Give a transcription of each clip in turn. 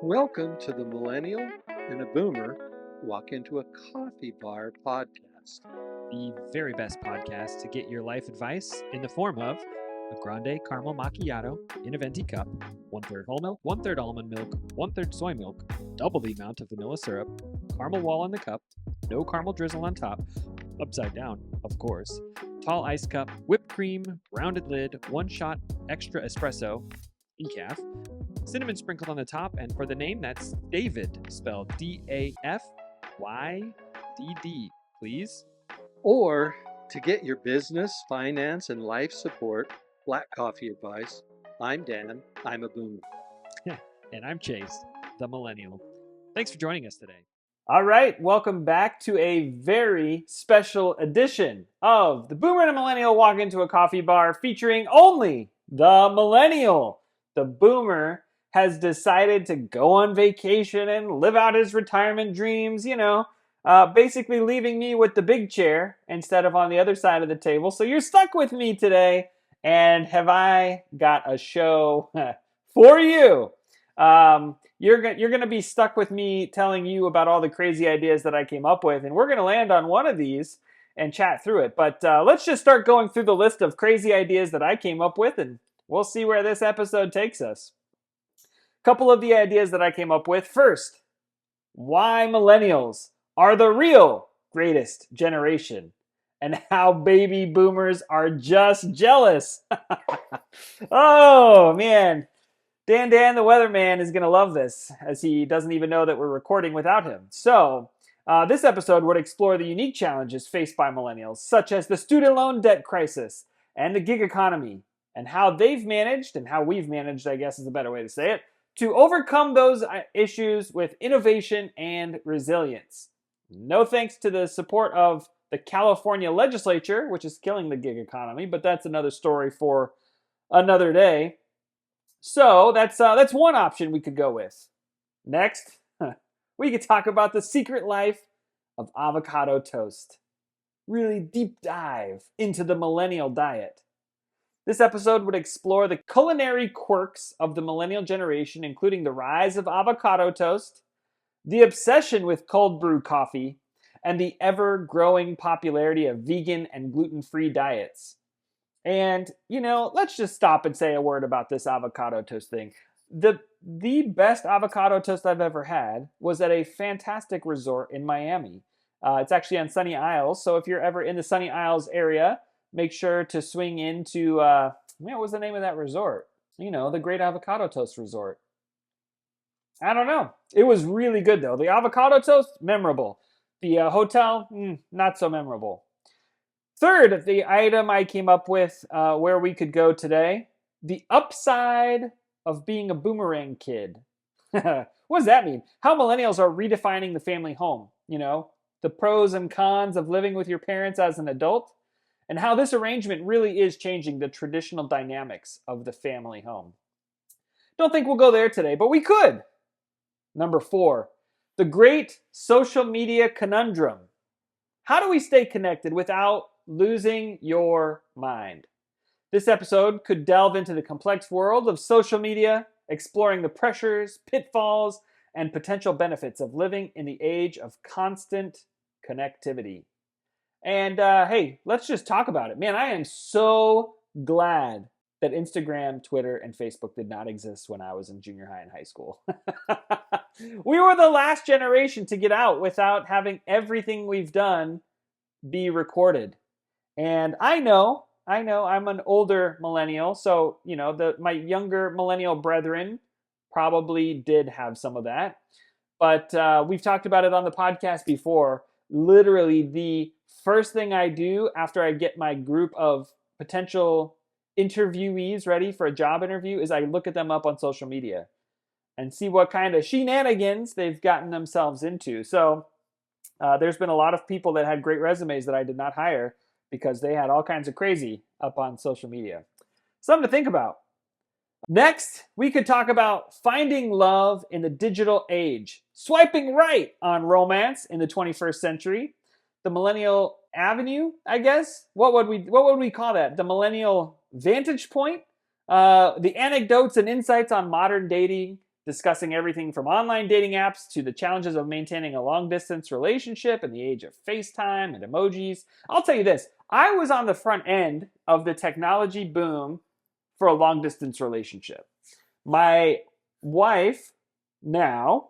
Welcome to the Millennial and a Boomer Walk into a Coffee Bar podcast. The very best podcast to get your life advice in the form of a grande caramel macchiato in a venti cup, 1/3 whole milk, 1/3 almond milk, 1/3 soy milk, double the amount of vanilla syrup, caramel wall in the cup, no caramel drizzle on top, upside down, of course, tall ice cup, whipped cream, rounded lid, one shot extra espresso, decaf, cinnamon sprinkled on the top, and for the name, that's David, spelled Dafydd, please. Or to get your business, finance, and life support black coffee advice, I'm Dan, I'm a Boomer. And I'm Chase, the Millennial. Thanks for joining us today. All right, welcome back to a very special edition of the Boomer and Millennial Walk into a Coffee Bar featuring only the Millennial. The Boomer has decided to go on vacation and live out his retirement dreams, basically leaving me with the big chair instead of on the other side of the table. So you're stuck with me today, and have I got a show for you. You're going to be stuck with me telling you about all the crazy ideas that I came up with, and we're going to land on one of these and chat through it. But let's just start going through the list of crazy ideas that I came up with, and we'll see where this episode takes us. A couple of the ideas that I came up with. First, why millennials are the real greatest generation and how baby boomers are just jealous. Oh, man. Dan the weatherman is going to love this, as he doesn't even know that we're recording without him. So, this episode would explore the unique challenges faced by millennials, such as the student loan debt crisis and the gig economy, and how they've managed, and how we've managed, I guess is a better way to say it, to overcome those issues with innovation and resilience. No thanks to the support of the California legislature, which is killing the gig economy, but that's another story for another day. So that's one option we could go with. Next, we could talk about the secret life of avocado toast. Really deep dive into the millennial diet. This episode would explore the culinary quirks of the millennial generation, including the rise of avocado toast, the obsession with cold brew coffee, and the ever-growing popularity of vegan and gluten-free diets. And, let's just stop and say a word about this avocado toast thing. The best avocado toast I've ever had was at a fantastic resort in Miami. It's actually on Sunny Isles, so if you're ever in the Sunny Isles area, make sure to swing into, what was the name of that resort? The Great Avocado Toast Resort. I don't know. It was really good, though. The avocado toast, memorable. The hotel, not so memorable. Third, the item I came up with where we could go today, the upside of being a boomerang kid. What does that mean? How millennials are redefining the family home. The pros and cons of living with your parents as an adult, and how this arrangement really is changing the traditional dynamics of the family home. Don't think we'll go there today, but we could. Number 4, the great social media conundrum. How do we stay connected without losing your mind? This episode could delve into the complex world of social media, exploring the pressures, pitfalls, and potential benefits of living in the age of constant connectivity. And hey, let's just talk about it. Man, I am so glad that Instagram, Twitter, and Facebook did not exist when I was in junior high and high school. We were the last generation to get out without having everything we've done be recorded. And I know I'm an older millennial, so my younger millennial brethren probably did have some of that. But we've talked about it on the podcast before. Literally, the first thing I do after I get my group of potential interviewees ready for a job interview is I look at them up on social media and see what kind of shenanigans they've gotten themselves into. So there's been a lot of people that had great resumes that I did not hire because they had all kinds of crazy up on social media. Something to think about. Next, we could talk about finding love in the digital age, swiping right on romance in the 21st century, the millennial avenue, I guess. What would we call that? The millennial vantage point, the anecdotes and insights on modern dating, discussing everything from online dating apps to the challenges of maintaining a long-distance relationship in the age of FaceTime and emojis. I'll tell you this, I was on the front end of the technology boom for a long-distance relationship. My wife now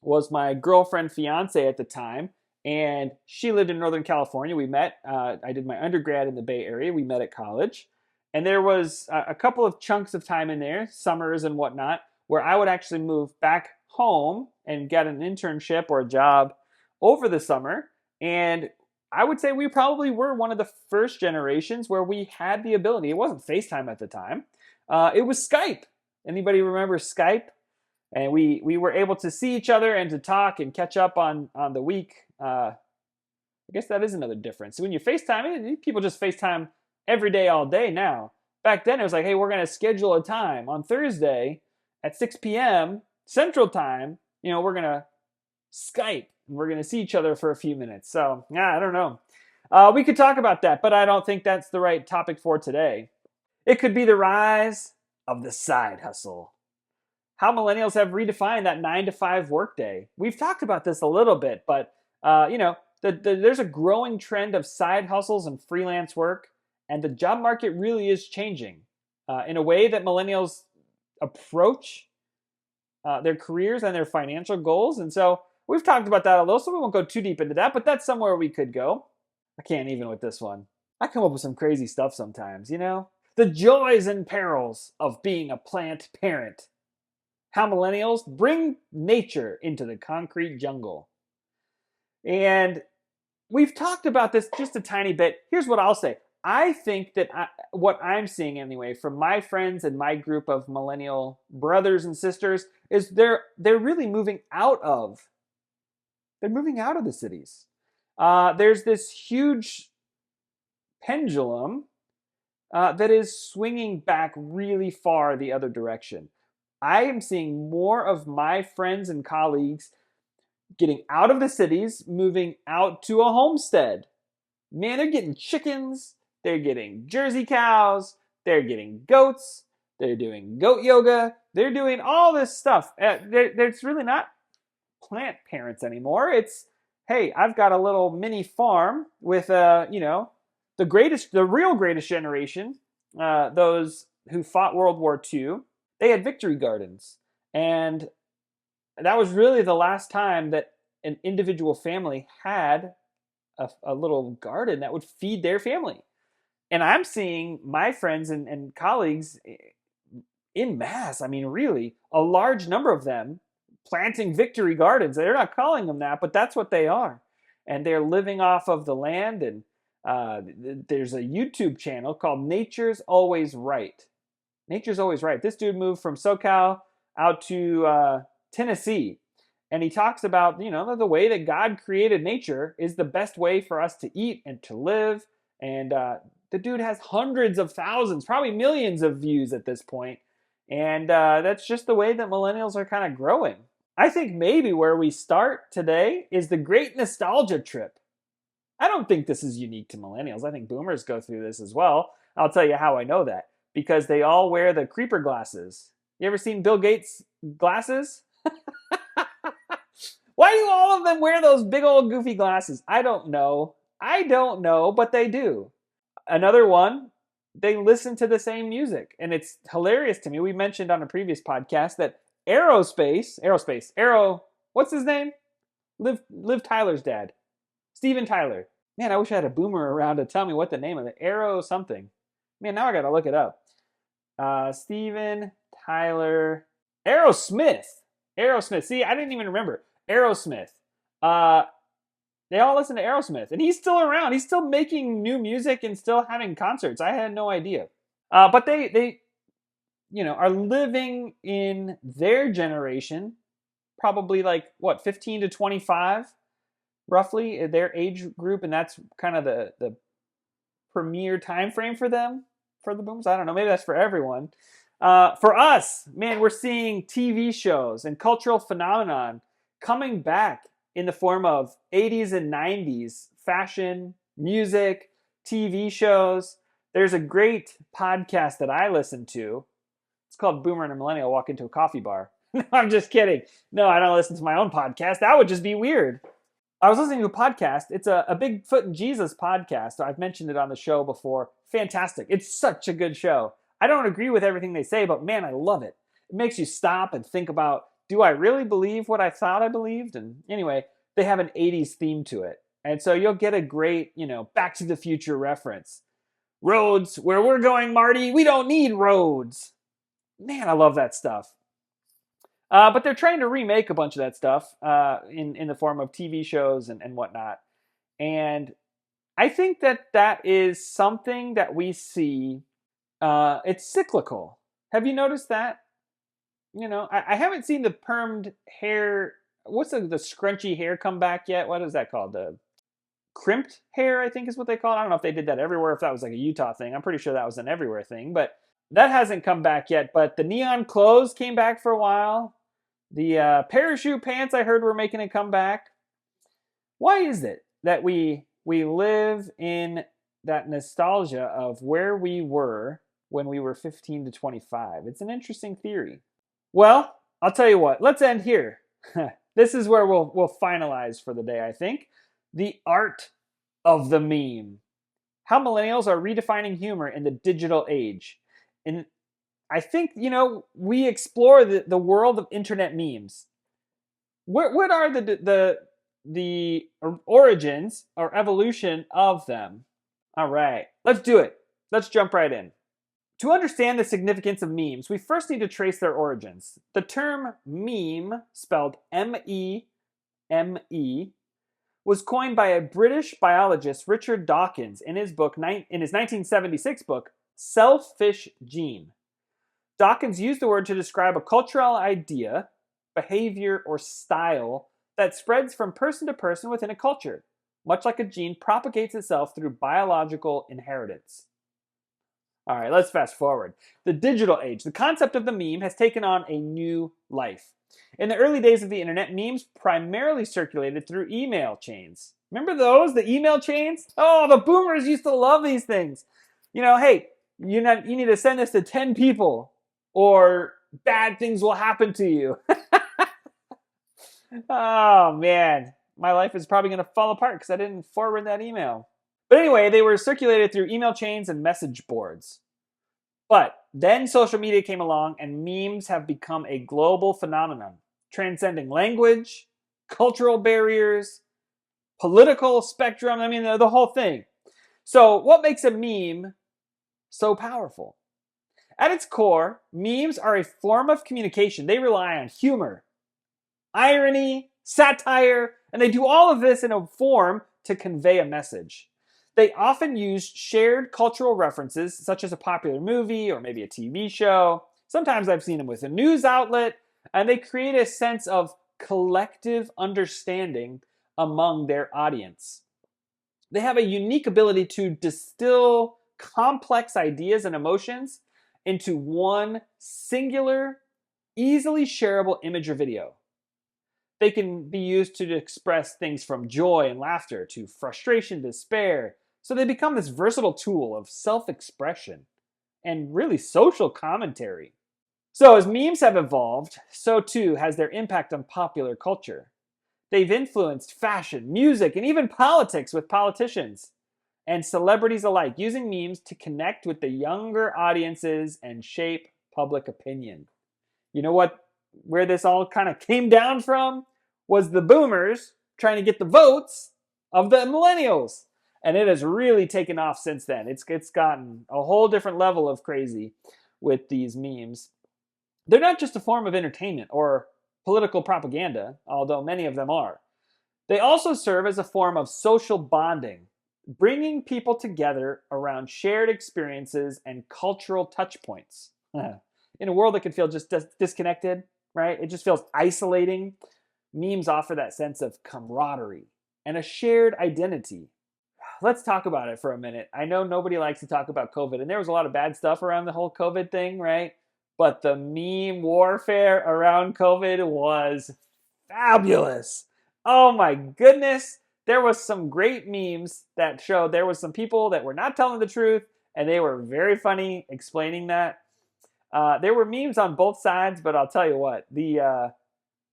was my girlfriend, fiance at the time, and she lived in Northern California. We met, I did my undergrad in the Bay Area. We met at college. And there was a couple of chunks of time in there, summers and whatnot, where I would actually move back home and get an internship or a job over the summer. And I would say we probably were one of the first generations where we had the ability. It wasn't FaceTime at the time. It was Skype. Anybody remember Skype? And we were able to see each other and to talk and catch up on the week. I guess that is another difference. So when you FaceTime, people just FaceTime every day, all day now. Back then, it was like, hey, we're going to schedule a time on Thursday at 6 p.m. Central Time. We're going to Skype and we're going to see each other for a few minutes. So, I don't know. We could talk about that, but I don't think that's the right topic for today. It could be the rise of the side hustle. How millennials have redefined that 9-to-5 workday. We've talked about this a little bit, but there's a growing trend of side hustles and freelance work, and the job market really is changing in a way that millennials approach their careers and their financial goals. And so we've talked about that a little, so we won't go too deep into that, but that's somewhere we could go. I can't even with this one. I come up with some crazy stuff sometimes, The joys and perils of being a plant parent. How millennials bring nature into the concrete jungle. And we've talked about this just a tiny bit. Here's what I'll say. I think that what I'm seeing anyway from my friends and my group of millennial brothers and sisters is they're really moving out of the cities. There's this huge pendulum that is swinging back really far the other direction. I am seeing more of my friends and colleagues getting out of the cities, moving out to a homestead. Man, they're getting chickens, they're getting Jersey cows, they're getting goats, they're doing goat yoga, they're doing all this stuff. There's really not plant parents anymore. It's, hey, I've got a little mini farm with, the real greatest generation, those who fought World War II. They had victory gardens. And that was really the last time that an individual family had a little garden that would feed their family. And I'm seeing my friends and colleagues in mass, really, a large number of them planting victory gardens. They're not calling them that, but that's what they are. And they're living off of the land. And there's a YouTube channel called Nature's Always Right. Nature's Always Right. This dude moved from SoCal out to Tennessee. And he talks about, the way that God created nature is the best way for us to eat and to live. And the dude has hundreds of thousands, probably millions of views at this point. And that's just the way that millennials are kind of growing. I think maybe where we start today is the great nostalgia trip. I don't think this is unique to millennials. I think boomers go through this as well. I'll tell you how I know that. Because they all wear the creeper glasses. You ever seen Bill Gates' glasses? Why do all of them wear those big old goofy glasses? I don't know, but they do. Another one, they listen to the same music. And it's hilarious to me. We mentioned on a previous podcast that Arrow, what's his name? Liv Tyler's dad. Steven Tyler. Man, I wish I had a boomer around to tell me what the name of it. Arrow something. Man, now I got to look it up. Steven Tyler. Aerosmith. See, I didn't even remember. Aerosmith. They all listen to Aerosmith. And he's still around. He's still making new music and still having concerts. I had no idea. But they are living in their generation, probably 15 to 25, roughly, their age group. And that's kind of the premier time frame for them, for the boomers. I don't know, maybe that's for everyone. For us, man, we're seeing TV shows and cultural phenomenon coming back in the form of 80s and 90s fashion, music, TV shows. There's a great podcast that I listen to. It's called Boomer and Millennial Walk into a Coffee Bar. I'm just kidding. No, I don't listen to my own podcast. That would just be weird. I was listening to a podcast. It's a Bigfoot and Jesus podcast. I've mentioned it on the show before. Fantastic. It's such a good show. I don't agree with everything they say, but man, I love it. It makes you stop and think about, do I really believe what I thought I believed? And anyway, they have an 80s theme to it. And so you'll get a great, Back to the Future reference. Roads, where we're going, Marty, we don't need roads. Man, I love that stuff. But they're trying to remake a bunch of that stuff in the form of TV shows and whatnot. And I think that is something that we see. It's cyclical. Have you noticed that? I haven't seen the permed hair. What's the scrunchy hair come back yet? What is that called? The crimped hair, I think is what they call it. I don't know if they did that everywhere, if that was like a Utah thing. I'm pretty sure that was an everywhere thing. But that hasn't come back yet. But the neon clothes came back for a while. The parachute pants I heard were making a comeback. Why is it that we live in that nostalgia of where we were when we were 15 to 25? It's an interesting theory. Well, I'll tell you what. Let's end here. This is where we'll finalize for the day, I think. The art of the meme. How millennials are redefining humor in the digital age. And I think, we explore the world of internet memes. What are the origins or evolution of them? All right, let's do it. Let's jump right in. To understand the significance of memes, we first need to trace their origins. The term meme, spelled M-E-M-E, was coined by a British biologist, Richard Dawkins, in his 1976 book, Selfish Gene. Dawkins used the word to describe a cultural idea, behavior, or style that spreads from person to person within a culture, much like a gene propagates itself through biological inheritance. All right, let's fast forward. The digital age. The concept of the meme has taken on a new life. In the early days of the internet, memes primarily circulated through email chains. Remember those, the email chains? Oh, the boomers used to love these things. Hey, you need to send this to 10 people or bad things will happen to you. Oh, man. My life is probably going to fall apart because I didn't forward that email. But anyway, they were circulated through email chains and message boards. But then social media came along and memes have become a global phenomenon, transcending language, cultural barriers, political spectrum. I mean, the whole thing. So what makes a meme so powerful? At its core, memes are a form of communication. They rely on humor, irony, satire, and they do all of this in a form to convey a message. They often use shared cultural references, such as a popular movie or maybe a TV show. Sometimes I've seen them with a news outlet, and they create a sense of collective understanding among their audience. They have a unique ability to distill complex ideas and emotions into one singular, easily shareable image or video. They can be used to express things from joy and laughter to frustration, despair. So they become this versatile tool of self-expression and really social commentary. So as memes have evolved, so too has their impact on popular culture. They've influenced fashion, music, and even politics with politicians and celebrities alike, using memes to connect with the younger audiences and shape public opinion. You know where this all kind of came down from? Was the boomers trying to get the votes of the millennials. And it has really taken off since then. It's gotten a whole different level of crazy with these memes. They're not just a form of entertainment or political propaganda, although many of them are. They also serve as a form of social bonding, bringing people together around shared experiences and cultural touch points. In a world that can feel just disconnected, right? It just feels isolating. Memes offer that sense of camaraderie and a shared identity. Let's talk about it for a minute. I know nobody likes to talk about COVID, and there was a lot of bad stuff around the whole COVID thing, right? But the meme warfare around COVID was fabulous. Oh my goodness. There was some great memes that showed there was some people that were not telling the truth, and they were very funny explaining that. There were memes on both sides, but I'll tell you what, the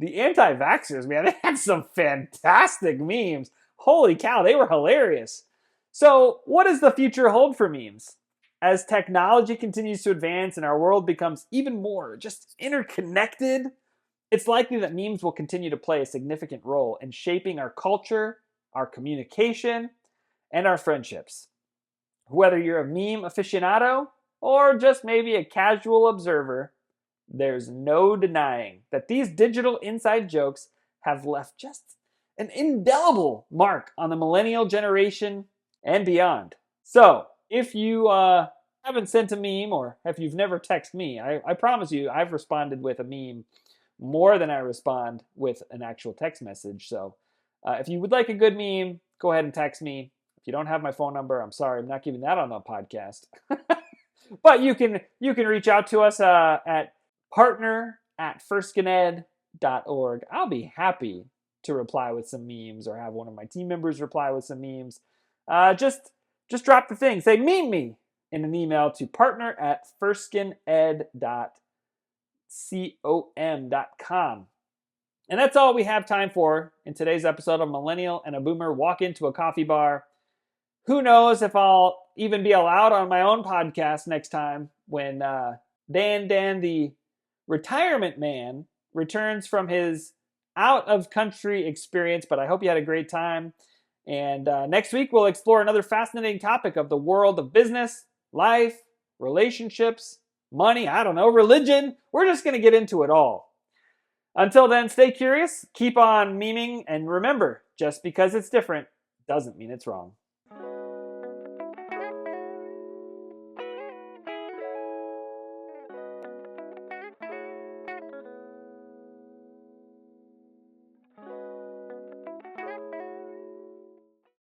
anti-vaxxers, man, they had some fantastic memes. Holy cow, they were hilarious. So, what does the future hold for memes? As technology continues to advance and our world becomes even more just interconnected, it's likely that memes will continue to play a significant role in shaping our culture, our communication, and our friendships. Whether you're a meme aficionado or just maybe a casual observer, there's no denying that these digital inside jokes have left just an indelible mark on the millennial generation and beyond. So, if you haven't sent a meme or if you've never texted me, I promise you I've responded with a meme more than I respond with an actual text message. So, if you would like a good meme, go ahead and text me. If you don't have my phone number, I'm sorry, I'm not giving that on the podcast. But you can reach out to us at partner@firstskined.org. I'll be happy to reply with some memes or have one of my team members reply with some memes. Just drop the thing. Say, meme me in an email to partner@firstskined.com. And that's all we have time for in today's episode of Millennial and a Boomer Walk Into a Coffee Bar. Who knows if I'll even be allowed on my own podcast next time when Dan, the retirement man, returns from his out-of-country experience. But I hope you had a great time. And next week, we'll explore another fascinating topic of the world of business, life, relationships, money, religion. We're just going to get into it all. Until then, stay curious, keep on memeing, and remember, just because it's different doesn't mean it's wrong.